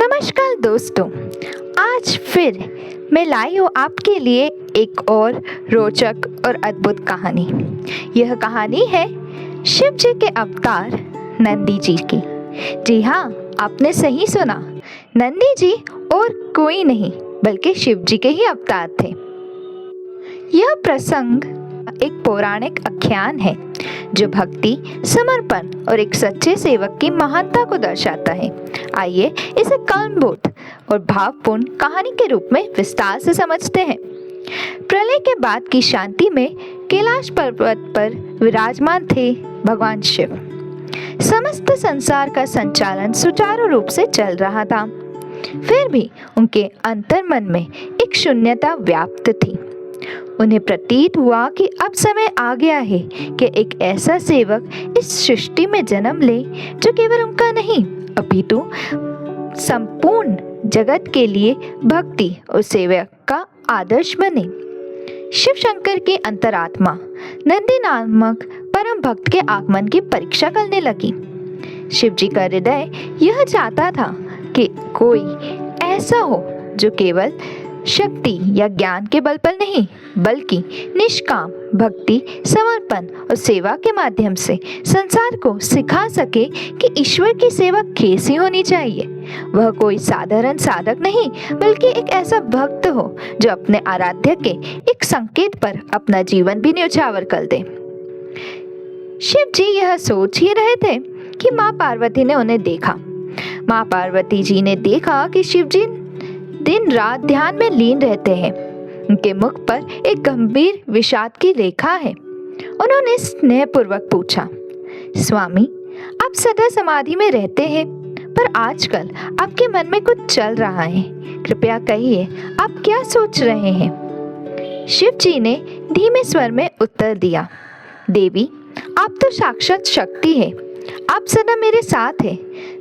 नमस्कार दोस्तों, आज फिर मैं लाई हूँ आपके लिए एक और रोचक और अद्भुत कहानी। यह कहानी है शिव जी के अवतार नंदी जी की। जी हाँ, आपने सही सुना, नंदी जी और कोई नहीं बल्कि शिव जी के ही अवतार थे। यह प्रसंग एक पौराणिक आख्यान है जो भक्ति, समर्पण और एक सच्चे सेवक की महानता को दर्शाता है। आइए इसे कल्पबोध और भावपूर्ण कहानी के रूप में विस्तार से समझते हैं। प्रलय के बाद की शांति में कैलाश पर्वत पर विराजमान थे भगवान शिव। समस्त संसार का संचालन सुचारू रूप से चल रहा था, फिर भी उनके अंतर्मन में एक शून्यता व्याप्त थी। उन्हें प्रतीत हुआ कि अब समय आ गया है कि एक ऐसा सेवक इस सृष्टि में जन्म ले जो केवल उनका नहीं अपितु संपूर्ण जगत के लिए भक्ति और सेवक का आदर्श बने। शिव शंकर की अंतरात्मा नंदी नामक परम भक्त के आगमन की परीक्षा करने लगी। शिव जी का हृदय यह चाहता था कि कोई ऐसा हो जो केवल शक्ति या ज्ञान के बल पर नहीं बल्कि निष्काम भक्ति, समर्पण और सेवा के माध्यम से संसार को सिखा सके कि ईश्वर की सेवा कैसी होनी चाहिए। वह कोई साधारण साधक नहीं बल्कि एक ऐसा भक्त हो जो अपने आराध्य के एक संकेत पर अपना जीवन भी न्यौछावर कर दे। शिव जी यह सोच ही रहे थे कि माँ पार्वती ने उन्हें देखा। माँ पार्वती जी ने देखा कि शिव जी दिन रात ध्यान में लीन रहते हैं। उनके मुख पर एक गंभीर विषाद की रेखा है। उन्होंने स्नेहपूर्वक पूछा, स्वामी, आप सदा समाधि में रहते हैं, पर आजकल आपके मन में कुछ चल रहा है। कृपया कहिए, आप क्या सोच रहे हैं? शिव जी ने धीमे स्वर में उत्तर दिया, देवी, आप तो साक्षात शक्ति है। आप सदा मेरे साथ हैं,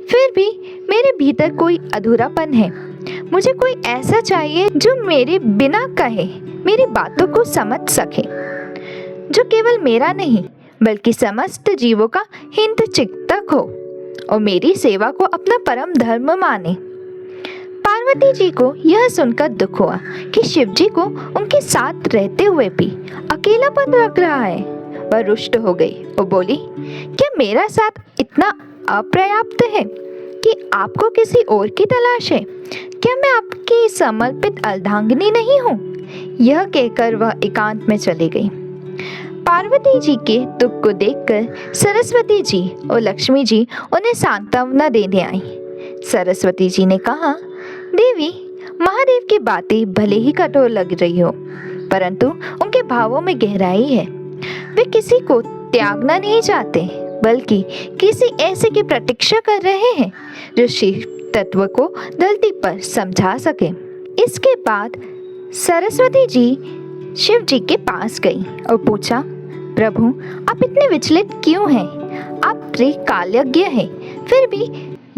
फिर भी मेरे भीतर कोई अधूरापन है। मुझे कोई ऐसा चाहिए जो मेरे बिना कहे मेरी बातों को समझ सके, जो केवल मेरा नहीं बल्कि समस्त जीवों का हित चिंतक हो और मेरी सेवा को अपना परम धर्म माने। पार्वती जी को यह सुनकर दुख हुआ कि शिव जी को उनके साथ रहते हुए भी अकेलापन लग रहा है। वह रुष्ट हो गई और बोली, क्या मेरा साथ इतना अपर्याप्त है कि आपको किसी और की तलाश है? क्या मैं आपकी समर्पित अर्धांगिनी नहीं हूँ? यह कहकर वह एकांत में चली गई। पार्वती जी के दुख को देखकर सरस्वती जी और लक्ष्मी जी उन्हें सांत्वना देने आई। सरस्वती जी ने कहा, देवी, महादेव की बातें भले ही कठोर लग रही हो, परंतु उनके भावों में गहराई है। वे किसी को त्यागना नहीं चाहते बल्कि किसी ऐसे की प्रतीक्षा कर रहे हैं जो शिव तत्व को धरती पर समझा सके। इसके बाद सरस्वती जी शिव जी के पास गई और पूछा, प्रभु, आप इतने विचलित क्यों हैं? आप त्रिकालज्ञ हैं, फिर भी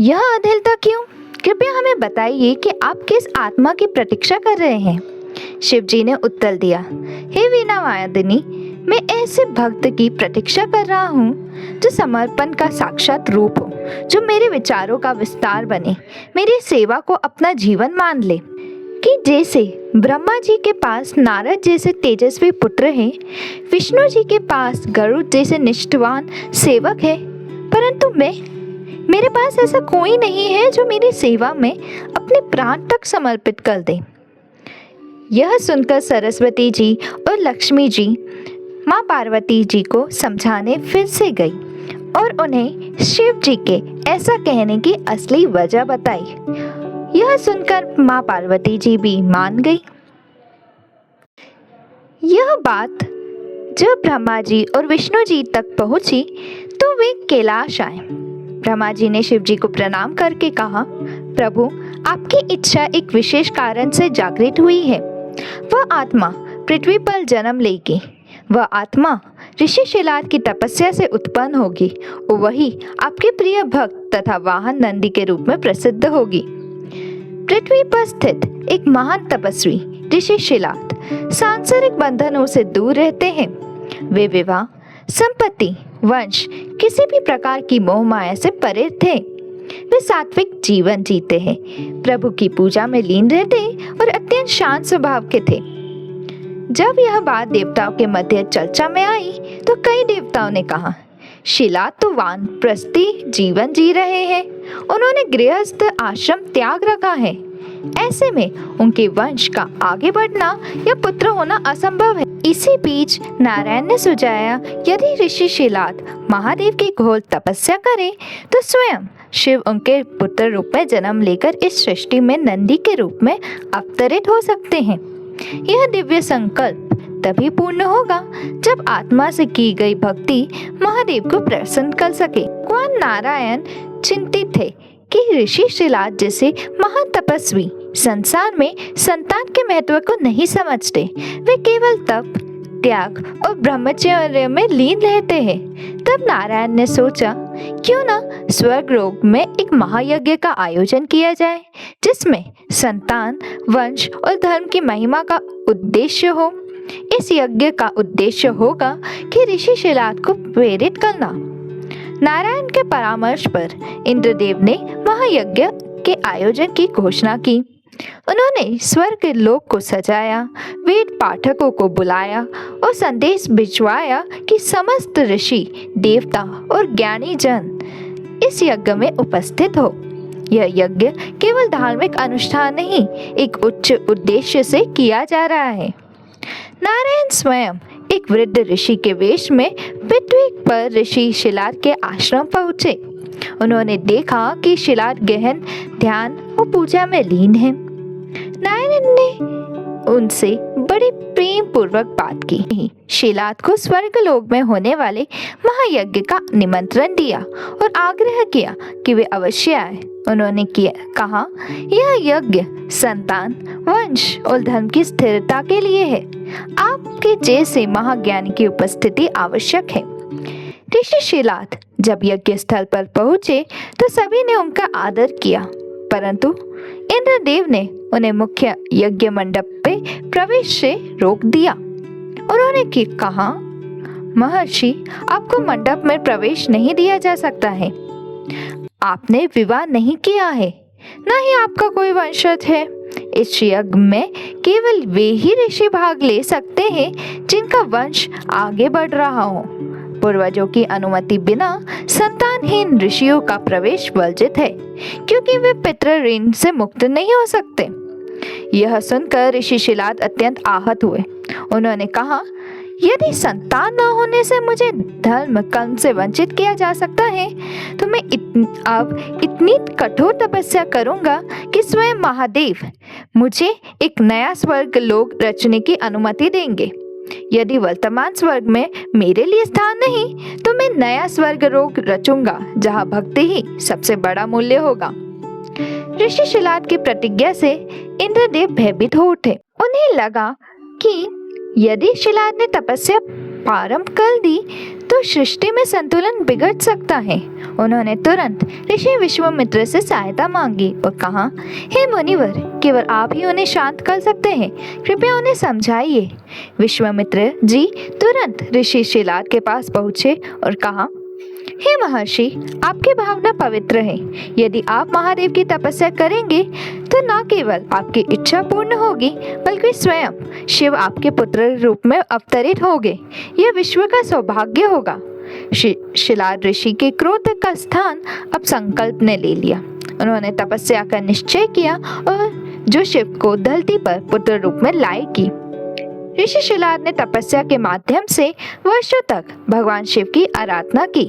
यह अधीरता क्यों? कृपया हमें बताइए कि आप किस आत्मा की प्रतीक्षा कर रहे हैं। शिव जी ने उत्तर दिया, हे वीणा वादिनी, मैं ऐसे भक्त की प्रतीक्षा कर रहा हूँ जो समर्पण का साक्षात रूप हो, जो मेरे विचारों का विस्तार बने, मेरी सेवा को अपना जीवन मान ले। कि जैसे ब्रह्मा जी के पास नारद जैसे तेजस्वी पुत्र हैं, विष्णु जी के पास गरुड़ जैसे निष्ठावान सेवक है, परंतु मेरे पास ऐसा कोई नहीं है जो मेरी सेवा में अपने प्राण तक समर्पित कर दे। यह सुनकर सरस्वती जी और लक्ष्मी जी माँ पार्वती जी को समझाने फिर से गई और उन्हें शिव जी के ऐसा कहने की असली वजह बताई। यह सुनकर माँ पार्वती जी भी मान गई। यह बात जब ब्रह्मा जी और विष्णु जी तक पहुंची तो वे कैलाश आए। ब्रह्मा जी ने शिव जी को प्रणाम करके कहा, प्रभु, आपकी इच्छा एक विशेष कारण से जागृत हुई है। वह आत्मा पृथ्वी पर जन्म लेगी। वह आत्मा ऋषि शिलाद की तपस्या से उत्पन्न होगी और वही आपके प्रिय भक्त तथा वाहन नंदी के रूप में प्रसिद्ध होगी। पृथ्वी पर स्थित एक महान तपस्वी ऋषि शिलाद सांसारिक बंधनों से दूर रहते हैं। वे विवाह, संपत्ति, वंश, किसी भी प्रकार की मोह माया से परे थे। वे सात्विक जीवन जीते हैं, प्रभु की पूजा में लीन रहते और अत्यंत शांत स्वभाव के थे। जब यह बात देवताओं के मध्य चर्चा में आई तो कई देवताओं ने कहा, शिलाद तो वानप्रस्थी जीवन जी रहे हैं, उन्होंने गृहस्थ आश्रम त्याग रखा है। ऐसे में उनके वंश का आगे बढ़ना या पुत्र होना असंभव है। इसी बीच नारायण ने सुझाया, यदि ऋषि शिलाद महादेव की घोर तपस्या करें तो स्वयं शिव उनके पुत्र रूप में जन्म लेकर इस सृष्टि में नंदी के रूप में अवतरित हो सकते हैं। यह दिव्य संकल्प तभी पूर्ण होगा जब आत्मा से की गई भक्ति महादेव को प्रसन्न कर सके। भगवान नारायण चिंतित थे कि ऋषि शिलाद जैसे महान तपस्वी संसार में संतान के महत्व को नहीं समझते। वे केवल तप, त्याग और ब्रह्मचर्य में लीन रहते हैं। तब नारायण ने सोचा, क्यों ना स्वर्ग लोक में एक महायज्ञ का आयोजन किया जाए, जिसमें संतान, वंश और धर्म की महिमा का उद्देश्य हो। इस यज्ञ का उद्देश्य होगा कि ऋषि शिलाद को प्रेरित करना। नारायण के परामर्श पर इंद्रदेव ने महायज्ञ के आयोजन की घोषणा की। उन्होंने स्वर्ग लोक को सजाया, वेद पाठकों को बुलाया और संदेश भिजवाया कि समस्त ऋषि, देवता और ज्ञानी जन इस यज्ञ में उपस्थित हो। यह यज्ञ केवल धार्मिक अनुष्ठान नहीं, एक उच्च उद्देश्य से किया जा रहा है। नारायण स्वयं एक वृद्ध ऋषि के वेश में पृथ्वी पर ऋषि शिलाद के आश्रम पहुंचे। उन्होंने देखा कि शिलाद गहन ध्यान और पूजा में लीन है। नारायण ने उनसे बड़े प्रेम पूर्वक बात की, शिलाद को स्वर्ग लोक में होने वाले महायज्ञ का निमंत्रण दिया और आग्रह किया कि वे अवश्य आए। उन्होंने कहा, यह यज्ञ संतान, वंश और धर्म की स्थिरता के लिए है। आपके जैसे महाज्ञानी की उपस्थिति आवश्यक है। ऋषि शिलाद जब यज्ञ स्थल पर पहुंचे तो सभी ने उनका आदर किया, परंतु इंद्रदेव ने उन्हें मुख्य यज्ञ मंडप पे प्रवेश से रोक दिया। उन्होंने कहा, महर्षि, आपको मंडप में प्रवेश नहीं दिया जा सकता है। आपने विवाह नहीं किया है, न ही आपका कोई वंशज है। इस यज्ञ में केवल वे ही ऋषि भाग ले सकते हैं जिनका वंश आगे बढ़ रहा हो। पूर्वजों की अनुमति बिना संतानहीन ऋषियों का प्रवेश वर्जित है, क्योंकि वे पितृ ऋण से मुक्त नहीं हो सकते। यह सुनकर ऋषि शिलाद अत्यंत आहत हुए। उन्होंने कहा, यदि संतान न होने से मुझे धर्म कर्म से वंचित किया जा सकता है तो मैं अब इतनी कठोर तपस्या करूंगा कि स्वयं महादेव मुझे एक नया स्वर्ग लोक रचने की अनुमति देंगे। यदि वर्तमान स्वर्ग में मेरे लिए स्थान नहीं तो मैं नया स्वर्ग लोक रचूंगा जहां भक्ति ही सबसे बड़ा मूल्य होगा। ऋषि शिलाद की प्रतिज्ञा से इंद्रदेव भयभीत हो उठे। उन्हें लगा कि यदि शिलाद ने तपस्या प्रारंभ कर दी तो सृष्टि में संतुलन बिगड़ सकता है। उन्होंने तुरंत ऋषि विश्वामित्र से सहायता मांगी और कहा, हे मुनिवर, केवल आप ही उन्हें शांत कर सकते हैं, कृपया उन्हें समझाइए। विश्वामित्र जी तुरंत ऋषि शिलाद के पास पहुँचे और कहा, हे महर्षि, आपकी भावना पवित्र है। यदि आप महादेव की तपस्या करेंगे तो न केवल आपकी इच्छा पूर्ण होगी बल्कि स्वयं शिव आपके पुत्र रूप में अवतरित होंगे। यह विश्व का सौभाग्य होगा। शिलाद ऋषि के क्रोध का स्थान अब संकल्प ने ले लिया। उन्होंने तपस्या का निश्चय किया और जो शिव को धरती पर पुत्र रूप में लाएगी। ऋषि शिलाद ने तपस्या के माध्यम से वर्षों तक भगवान शिव की आराधना की।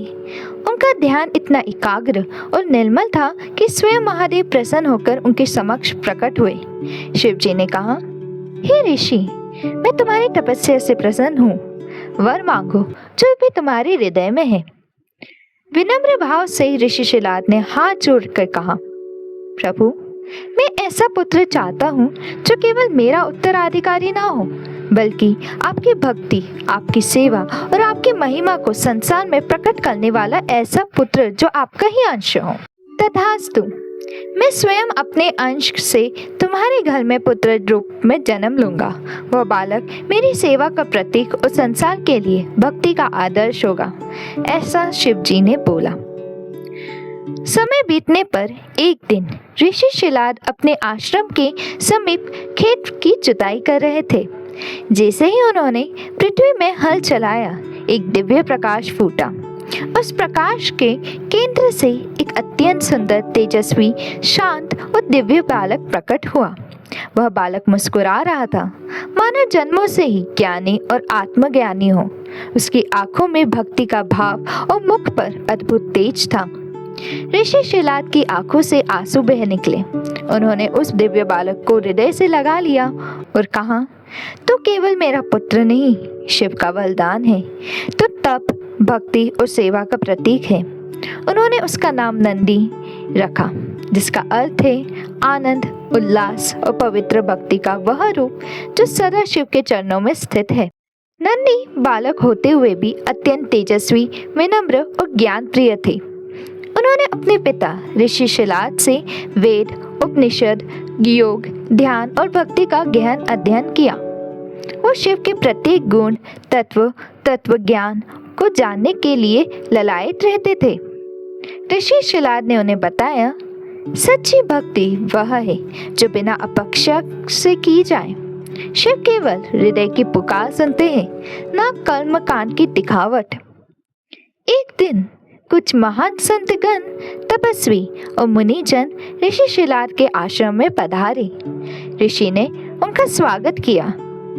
उनका ध्यान इतना एकाग्र और निर्मल था कि स्वयं महादेव प्रसन्न होकर उनके समक्ष प्रकट हुए। शिव जी ने कहा, हे ऋषि, मैं तुम्हारी तपस्या से प्रसन्न हूँ। वर मांगो जो भी तुम्हारे हृदय में है। विनम्र भाव से ऋषि शिलाद ने हाथ जोड़कर कहा, प्रभु, मैं ऐसा पुत्र चाहता हूँ जो केवल मेरा उत्तराधिकारी ना हो बल्कि आपकी भक्ति, आपकी सेवा और आपकी महिमा को संसार में प्रकट करने वाला ऐसा पुत्र जो आपका ही अंश हो। तथास्तु। मैं स्वयं अपने अंश से तुम्हारे घर में पुत्र रूप में जन्म लूंगा। वह बालक मेरी सेवा का प्रतीक और संसार के लिए भक्ति का आदर्श होगा। ऐसा शिव जी ने बोला। समय बीतने पर एक दिन ऋषि शिलाद अपने आश्रम के समीप खेत की जुताई कर रहे थे। जैसे ही उन्होंने पृथ्वी में हल चलाया, एक दिव्य प्रकाश फूटा। उस प्रकाश के केंद्र से एक अत्यंत सुंदर, तेजस्वी, शांत और दिव्य बालक प्रकट हुआ। वह बालक मुस्कुरा रहा था, मानो जन्मों से ही ज्ञानी और आत्मज्ञानी हो। उसकी आंखों में भक्ति का भाव और मुख पर अद्भुत तेज था। ऋषि शिलाद की आंखों से आंसू बह निकले। उन्होंने उस दिव्य बालक को हृदय से लगा लिया और कहा, तू केवल मेरा पुत्र नहीं, शिव का वरदान है। तो तप, भक्ति और सेवा का प्रतीक है। उन्होंने उसका नाम नंदी रखा, जिसका अर्थ है आनंद, उल्लास और पवित्र भक्ति का वह रूप जो सदा शिव के चरणों में स्थित है। नंदी बालक होते हुए भी अत्यंत तेजस्वी, विनम्र और ज्ञान प्रिय थे। उन्होंने अपने पिता ऋषि शिलाद से वेद, उपनिषद, योग, ध्यान और भक्ति का गहन अध्ययन किया। वो शिव के प्रत्येक गुण, तत्व ज्ञान को जानने के लिए ललायत रहते थे। ऋषि शिलाद ने उन्हें बताया, सच्ची भक्ति वह है जो बिना अपेक्षा से की जाए। शिव केवल हृदय की पुकार सुनते हैं, न कर्म कांड की दिखावट। एक दिन कुछ महान संतगण, तपस्वी और मुनिजन ऋषि शिलाद के आश्रम में पधारे। ऋषि ने उनका स्वागत किया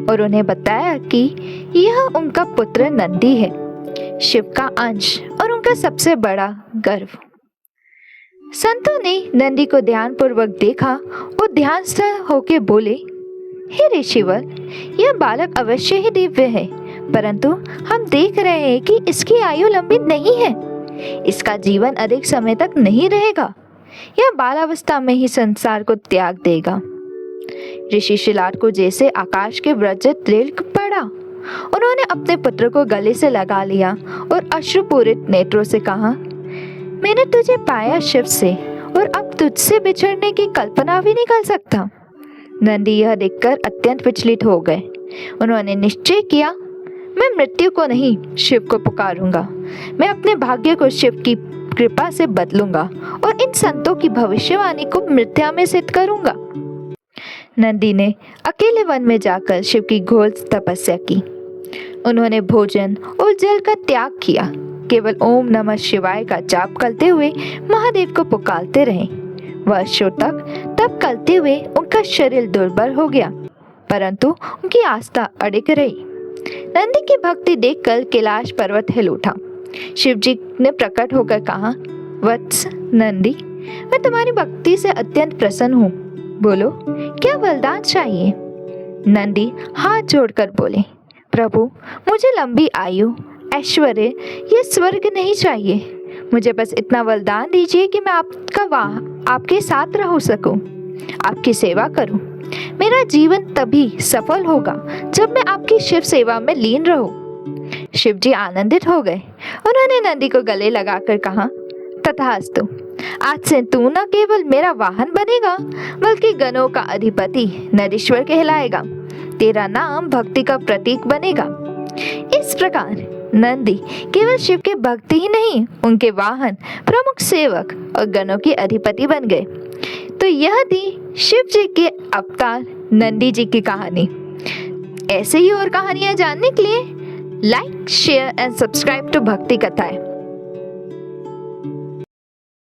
और उन्हें बताया कि यह उनका पुत्र नंदी है, शिव का अंश और उनका सबसे बड़ा गर्व। संतों ने नंदी को ध्यानपूर्वक देखा और ध्यानस्थ होकर बोले, हे ऋषिवर, यह बालक अवश्य ही दिव्य है, परंतु हम देख रहे हैं कि इसकी आयु लंबी नहीं है। इसका जीवन अधिक समय तक नहीं रहेगा। यह बालावस्था में ही संसार को त्याग देगा। ऋषि शिलाद को जैसे आकाश के वज्र तिलक पड़ा। उन्होंने अपने पुत्र को गले से लगा लिया और अश्रुपूरित नेत्रों से कहा, मैंने तुझे पाया शिव से, और अब तुझसे बिछड़ने की कल्पना भी नहीं कर सकता। नंदी यह देखकर अत्यंत विचलित हो गए। उन्होंने निश्चय किया, मैं मृत्यु को नहीं, शिव को पुकारूंगा। मैं अपने भाग्य को शिव की कृपा से बदलूंगा और इन संतों की भविष्यवाणी को मिथ्या में सिद्ध करूंगा। नंदी ने अकेले वन में जाकर शिव की घोर तपस्या की। उन्होंने भोजन और जल का त्याग किया, केवल ओम नमः शिवाय का जाप करते हुए महादेव को पुकारते रहे। वर्षों तक तप करते हुए उनका शरीर दुर्बल हो गया, परंतु उनकी आस्था अडिग रही। नंदी की भक्ति देखकर कैलाश पर्वत हिल उठा। शिव जी ने प्रकट होकर कहा, वत्स नंदी, मैं तुम्हारी भक्ति से अत्यंत प्रसन्न हूँ। बोलो, क्या वरदान चाहिए? नंदी हाथ जोड़कर बोले, प्रभु, मुझे लंबी आयु, ऐश्वर्य, ये स्वर्ग नहीं चाहिए। मुझे बस इतना वरदान दीजिए कि मैं आपके साथ रह सकूं, आपकी सेवा करूं। मेरा जीवन तभी सफल होगा जब मैं आपकी शिव सेवा में लीन रहूं। शिव जी आनंदित हो गए। उन्होंने नंदी को गले लगाकर कहा, तथास्तु, आज से तू न केवल मेरा वाहन बनेगा, बल्कि गणों का अधिपति नरेश्वर कहलाएगा। तेरा नाम भक्ति का प्रतीक बनेगा। इस प्रकार नंदी केवल शिव के भक्त ही नहीं, उनके वाहन, प्रमुख सेवक और गणों के अधिपति बन गए। तो यह थी शिव जी के अवतार नंदी जी की कहानी। ऐसे ही और कहानियां जानने के लिए like, share and subscribe to Bhakti कथाएं।